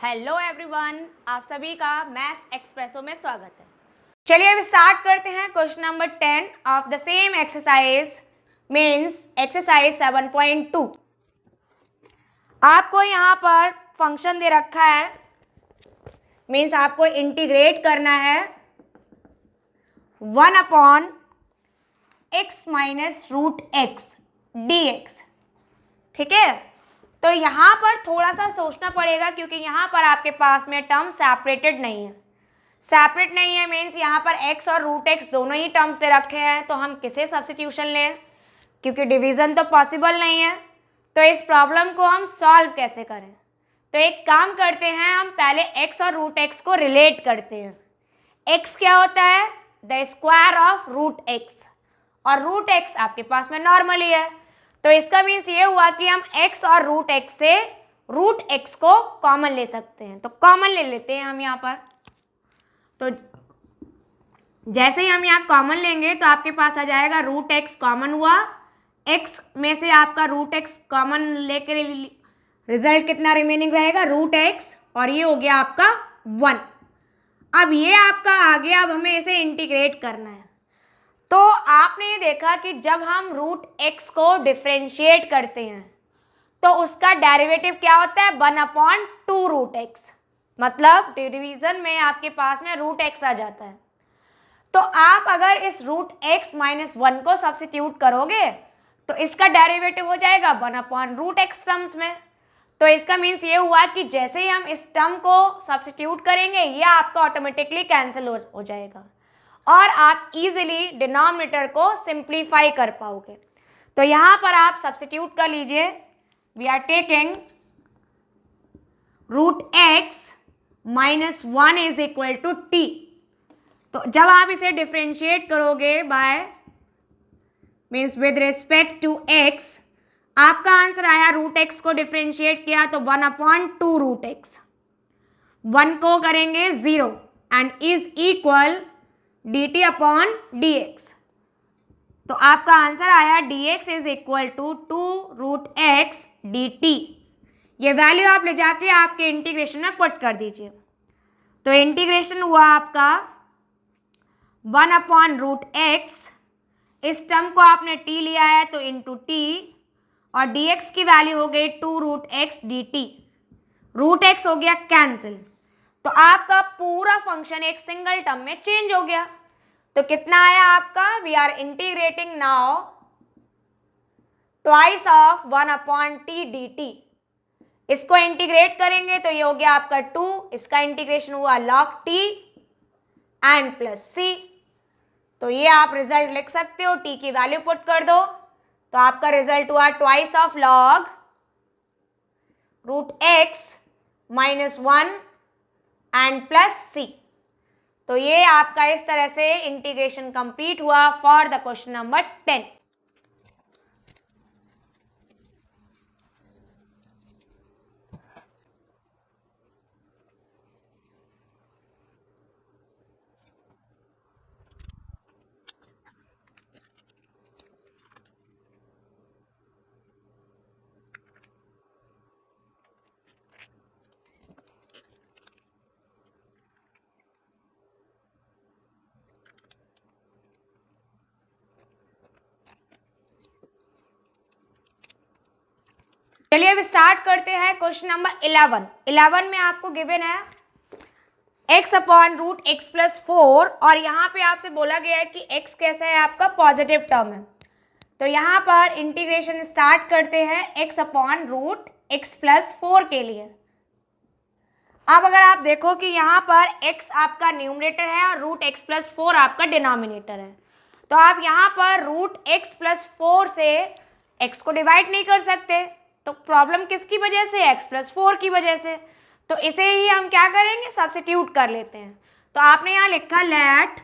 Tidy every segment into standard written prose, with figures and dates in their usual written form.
Hello everyone, आप सभी का मैथ्स एक्सप्रेसो में स्वागत है। चलिए अब स्टार्ट करते हैं question number 10 of the same exercise means exercise 7.2। आपको यहाँ पर फंक्शन दे रखा है, मीन्स आपको इंटीग्रेट करना है 1/x minus root x dx। ठीक है, तो यहाँ पर थोड़ा सा सोचना पड़ेगा क्योंकि यहाँ पर आपके पास में टर्म सेपरेटेड नहीं है। सेपरेट नहीं है मीन्स यहाँ पर x और रूट एक्स दोनों ही टर्म्स दे रखे हैं, तो हम किसे सब्स्टिट्यूशन लें क्योंकि डिवीज़न तो पॉसिबल नहीं है। तो इस प्रॉब्लम को हम सॉल्व कैसे करें? तो एक काम करते हैं, हम पहले x और रूट एक्स को रिलेट करते हैं। x क्या होता है? The square of root x, और रूट एक्स आपके पास में नॉर्मल ही है। तो इसका मीन्स ये हुआ कि हम x और रूट एक्स से रूट एक्स को कॉमन ले सकते हैं। तो कॉमन ले लेते हैं हम यहाँ पर। तो जैसे ही हम यहाँ कॉमन लेंगे तो आपके पास आ जाएगा रूट एक्स कॉमन हुआ, x में से आपका रूट एक्स कॉमन लेकर रिजल्ट कितना रिमेनिंग रहेगा? रूट एक्स, और ये हो गया आपका 1। अब ये आपका आ गया, अब हमें इसे इंटीग्रेट करना है। तो आपने ये देखा कि जब हम रूट एक्स को डिफ्रेंशिएट करते हैं तो उसका डेरिवेटिव क्या होता है? 1/2 रूट एक्स, मतलब डिवीजन में आपके पास में रूट एक्स आ जाता है। तो आप अगर इस रूट एक्स माइनस 1 को सब्स्टिट्यूट करोगे तो इसका डेरिवेटिव हो जाएगा 1/रूट एक्स टर्म्स में। तो इसका मीन्स ये हुआ कि जैसे ही हम इस टर्म को सब्स्टिट्यूट करेंगे ये आपका ऑटोमेटिकली कैंसिल हो जाएगा और आप इजीली डिनोमिनेटर को सिंप्लीफाई कर पाओगे। तो यहाँ पर आप सब्स्टिट्यूट कर लीजिए, we are taking root x minus 1 is equal to T. तो जब आप इसे डिफ्रेंशिएट करोगे by means with respect to x, आपका आंसर आया, रूट एक्स को डिफ्रेंशिएट किया तो 1/2 रूट एक्स, 1 को करेंगे 0 and is equal dt upon dx। तो आपका आंसर आया dx is equal to 2 root x dt। ये वैल्यू आप ले जाके आपके इंटीग्रेशन में पुट कर दीजिए। तो इंटीग्रेशन हुआ आपका 1/रूट एक्स, इस टर्म को आपने t लिया है तो इंटू t, और dx की वैल्यू हो गई 2 root x dt। Root x हो गया कैंसिल, तो आपका पूरा फंक्शन एक सिंगल टर्म में चेंज हो गया। तो कितना आया आपका? We are integrating now twice of 1/t dt। इसको इंटीग्रेट करेंगे तो ये हो गया आपका 2, इसका इंटीग्रेशन हुआ log t and plus c। तो ये आप रिजल्ट लिख सकते हो, t की वैल्यू पुट कर दो तो आपका रिजल्ट हुआ twice of log root x minus 1 and plus C. तो ये आपका इस तरह से इंटीग्रेशन कंप्लीट हुआ फॉर द क्वेश्चन नंबर 10। चलिए अब स्टार्ट करते हैं क्वेश्चन नंबर 11। 11 में आपको गिवन है x upon root x plus 4, और यहाँ पे आपसे बोला गया है कि x कैसा है? आपका पॉजिटिव टर्म है। तो यहाँ पर इंटीग्रेशन स्टार्ट करते हैं x upon root x plus 4 के लिए। अब अगर आप देखो कि यहाँ पर x आपका न्यूमरेटर है और रूट एक्स प्लस 4 आपका डिनोमिनेटर है, तो आप यहाँ पर रूट एक्स प्लस 4 से x को डिवाइड नहीं कर सकते। तो प्रॉब्लम किसकी वजह से? x प्लस 4 की वजह से। तो इसे ही हम क्या करेंगे? सब्स्टिट्यूट कर लेते हैं। तो आपने यहाँ लिखा let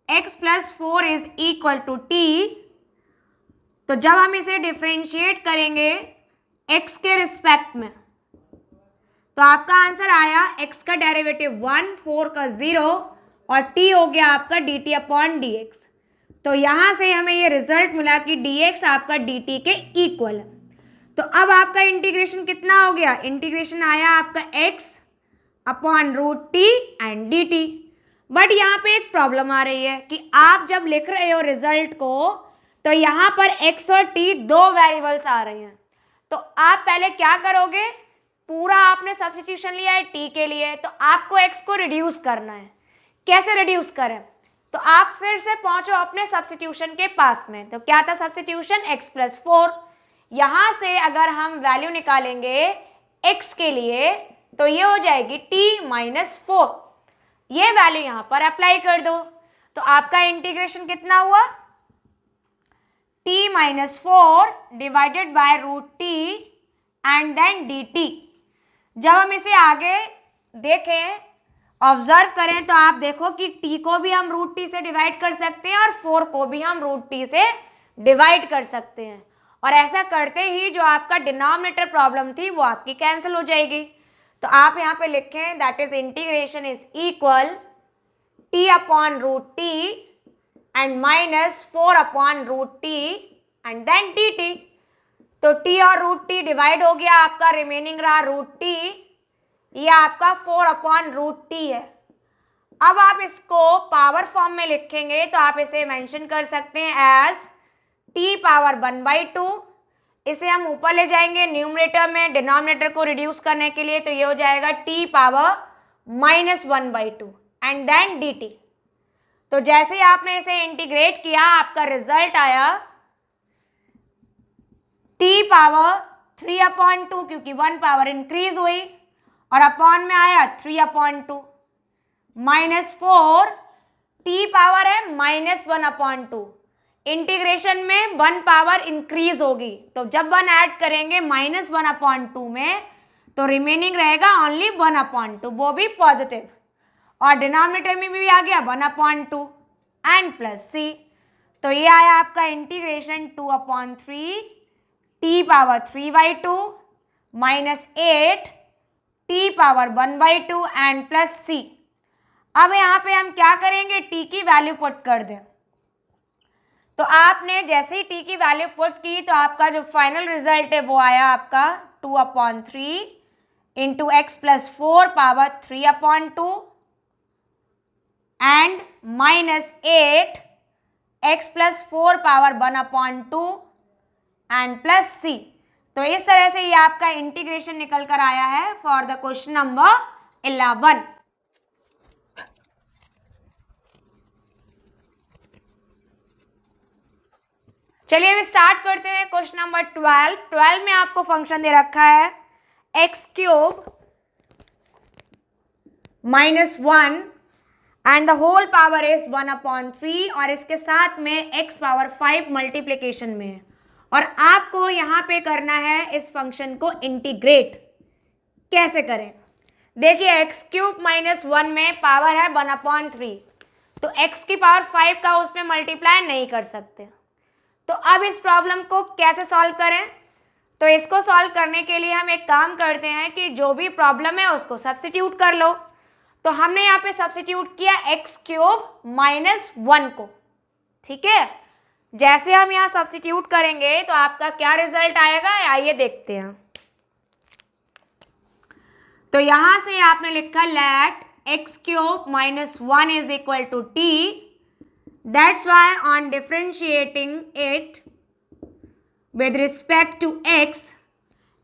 x plus 4 is equal to t। तो जब हम इसे डिफ्रेंशिएट करेंगे x के रिस्पेक्ट में तो आपका आंसर आया x का डेरिवेटिव 1, 4 का 0 और t हो गया आपका dt अपॉन dx। तो यहाँ से हमें ये रिजल्ट मिला कि dx आपका dt के इक्वल है। तो अब आपका इंटीग्रेशन कितना हो गया? इंटीग्रेशन आया आपका x upon root T and D T. But यहाँ पे एक प्रॉब्लम आ रही है कि आप जब लिख रहे हो रिजल्ट को तो यहाँ पर x और t दो वेरिएबल्स आ रहे हैं, तो आप पहले क्या करोगे, पूरा आपने सब्स्टिट्यूशन लिया है t के लिए, तो आपको x को रिड्यूस करना है। कैसे रिड्यूस करें, तो आप फिर से पहुंचो अपने सब्स्टिट्यूशन के पास में। तो क्या था सब्स्टिट्यूशन, x प्लस 4। यहाँ से अगर हम वैल्यू निकालेंगे x के लिए तो ये हो जाएगी t माइनस 4। ये वैल्यू यहाँ पर अप्लाई कर दो तो आपका इंटीग्रेशन कितना हुआ, t minus 4 divided by root T and then D T. जब हम इसे आगे देखें, ऑब्जर्व करें, तो आप देखो कि t को भी हम रूट टी से डिवाइड कर सकते हैं और 4 को भी हम रूट टी से डिवाइड कर सकते हैं। और ऐसा करते ही जो आपका डिनोमिनेटर प्रॉब्लम थी वो आपकी कैंसिल हो जाएगी। तो आप यहाँ पे लिखें that is integration is equal t upon root T and minus 4 upon root T and then D T. तो t और रूट टी डिवाइड हो गया, आपका रिमेनिंग रहा रूट टी, ये आपका 4 अपॉन रूट टी है। अब आप इसको पावर फॉर्म में लिखेंगे तो आप इसे मेंशन कर सकते हैं एज t पावर 1/2। इसे हम ऊपर ले जाएंगे न्यूमरेटर में डिनोमिनेटर को रिड्यूस करने के लिए, तो ये हो जाएगा t power minus 1/2 and then dt। तो जैसे ही आपने इसे इंटीग्रेट किया आपका रिजल्ट आया t पावर 3/2, क्योंकि 1 पावर इंक्रीज हुई, और अपॉन में आया 3/2 माइनस 4, t पावर है माइनस 1/2। इंटीग्रेशन में 1 पावर इंक्रीज होगी, तो जब 1 ऐड करेंगे माइनस 1/2 में तो रिमेनिंग रहेगा ओनली 1/2, वो भी पॉजिटिव, और डिनोमिनेटर में भी आ गया 1/2 एंड प्लस c। तो ये आया आपका integration 2/3 t power 3/2 minus 8 t power 1/2 and plus c। अब यहाँ पे हम क्या करेंगे, t की वैल्यू पुट कर दें। तो आपने जैसे ही t की वैल्यू पुट की तो आपका जो फाइनल रिजल्ट है वो आया आपका 2/3 into x plus 4 power 3/2 and minus 8 x plus 4 power 1/2 and plus c। तो इस तरह से ये आपका इंटीग्रेशन निकल कर आया है फॉर द क्वेश्चन नंबर 11। चलिए अभी स्टार्ट करते हैं क्वेश्चन नंबर 12। 12 में आपको फंक्शन दे रखा है x³ minus 1 and the whole power is 1/3, और इसके साथ में x पावर 5 मल्टीप्लिकेशन में है, और आपको यहाँ पे करना है इस फंक्शन को इंटीग्रेट। कैसे करें, देखिए x³ माइनस 1 में पावर है 1/3, तो x की पावर 5 का उसमें मल्टीप्लाई नहीं कर सकते। तो अब इस प्रॉब्लम को कैसे सॉल्व करें, तो इसको सॉल्व करने के लिए हम एक काम करते हैं कि जो भी प्रॉब्लम है उसको सब्स्टिट्यूट कर लो। तो हमने यहाँ पे सब्स्टिट्यूट किया x³ माइनस 1 को, ठीक है। जैसे हम यहाँ सब्स्टिट्यूट करेंगे तो आपका क्या रिजल्ट आएगा, आइए देखते हैं। तो यहाँ से आपने लिखा let x³ minus 1 is equal to t। That's why on differentiating it with respect to x,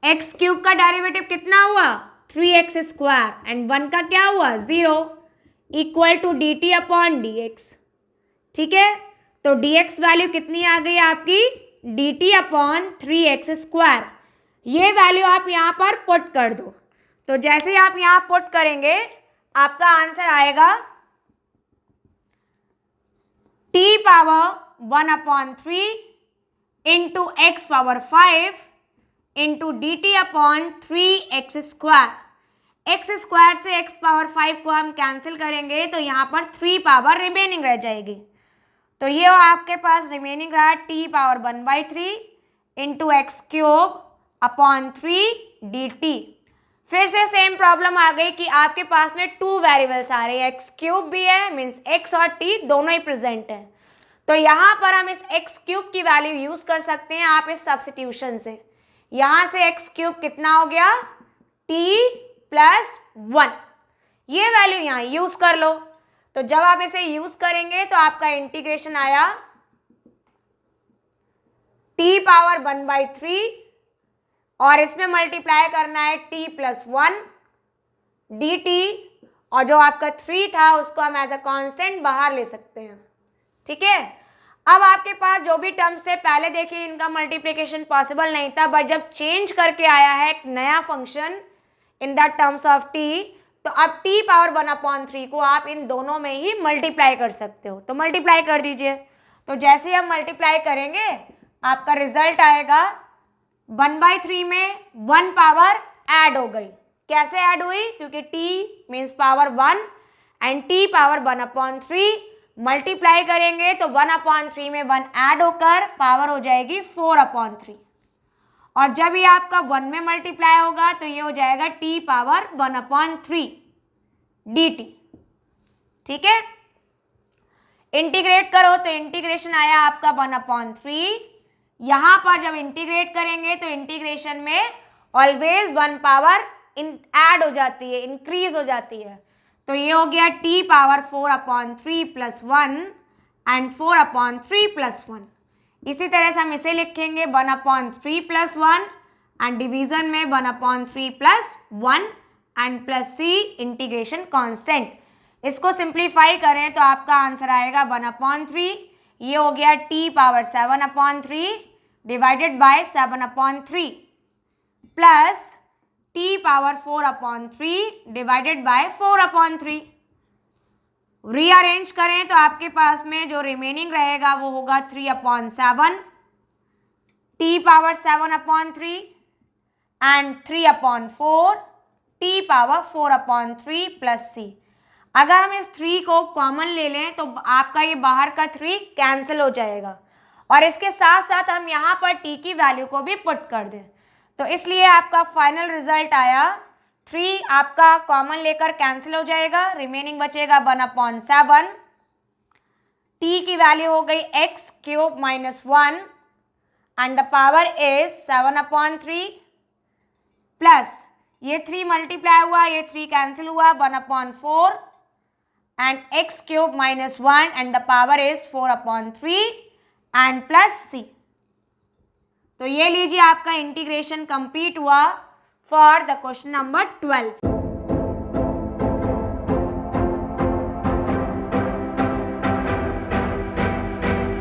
x³ का डेरिवेटिव कितना हुआ 3x² एंड 1 का क्या हुआ 0 equal to dt upon dx, ठीक है। तो dx वैल्यू कितनी आ गई आपकी dt अपॉन 3x²। ये वैल्यू आप यहाँ पर पुट कर दो। तो जैसे आप यहाँ पुट करेंगे आपका आंसर आएगा t power 1/3 into x power 5 into D T upon 3x²। x² से x पावर 5 को हम कैंसिल करेंगे तो यहाँ पर 3 पावर रिमेनिंग रह जाएगी। तो ये आपके पास रिमेनिंग रहा t power 1/3 into x³ upon 3 dt। फिर से सेम प्रॉब्लम आ गई कि आपके पास में 2 वेरिएबल्स आ रहे हैं, x³ भी है, मीन्स x और t दोनों ही प्रेजेंट हैं। तो यहाँ पर हम इस x³ की वैल्यू यूज कर सकते हैं आप इस सब्स्टिट्यूशन से। यहाँ से x³ कितना हो गया t + 1। ये वैल्यू यहाँ यूज कर लो। तो जब आप इसे यूज करेंगे तो आपका इंटीग्रेशन आया t पावर 1/3 और इसमें मल्टीप्लाई करना है t प्लस 1 dt, और जो आपका 3 था उसको हम एज अ कांस्टेंट बाहर ले सकते हैं। ठीक है, अब आपके पास जो भी टर्म्स है, पहले देखिए इनका मल्टीप्लिकेशन पॉसिबल नहीं था, बट जब चेंज करके आया है एक नया function in the terms of t, तो अब t पावर 1/3 को आप इन दोनों में ही मल्टीप्लाई कर सकते हो। तो मल्टीप्लाई कर दीजिए। तो जैसे हम मल्टीप्लाई करेंगे आपका रिजल्ट आएगा 1/3 में 1 पावर ऐड हो गई। कैसे ऐड हुई? क्योंकि t means power 1 and t power 1/3 multiply करेंगे तो 1/3 में 1 ऐड होकर पावर हो जाएगी 4/3, और जब ये आपका 1 में मल्टीप्लाई होगा तो ये हो जाएगा t पावर 1/3 dt। ठीक है, इंटीग्रेट करो तो इंटीग्रेशन आया आपका 1/3। यहाँ पर जब इंटीग्रेट करेंगे तो इंटीग्रेशन में ऑलवेज 1 पावर ऐड हो जाती है, इंक्रीज हो जाती है। तो ये हो गया t power 4/3 plus 1 and 4/3 plus 1। इसी तरह से हम इसे लिखेंगे 1/3 प्लस 1 एंड डिवीजन में 1/3 plus 1 and plus c integration constant. इसको सिंप्लीफाई करें तो आपका आंसर आएगा 1/3, ये हो गया t power 7/3 divided by 7/3 plus t power 4/3 divided by 4/3। Rearrange करें तो आपके पास में जो रिमेनिंग रहेगा वो होगा 3/7 t power 7/3 and 3/4 t power 4/3 plus c। अगर हम इस 3 को कॉमन ले लें तो आपका ये बाहर का 3 कैंसिल हो जाएगा, और इसके साथ साथ हम यहाँ पर t की वैल्यू को भी पुट कर दें, तो इसलिए आपका फाइनल रिजल्ट आया 3 आपका कॉमन लेकर कैंसिल हो जाएगा, रिमेनिंग बचेगा 1/7, t की वैल्यू हो गई x³ minus 1 and the power is 7/3 plus ये 3 मल्टीप्लाई हुआ, ये 3 कैंसिल हुआ, 1/4 and x³ minus 1 and the power is 4/3 and plus c। तो ये लीजिए आपका इंटीग्रेशन कंप्लीट हुआ फॉर द क्वेश्चन नंबर 12।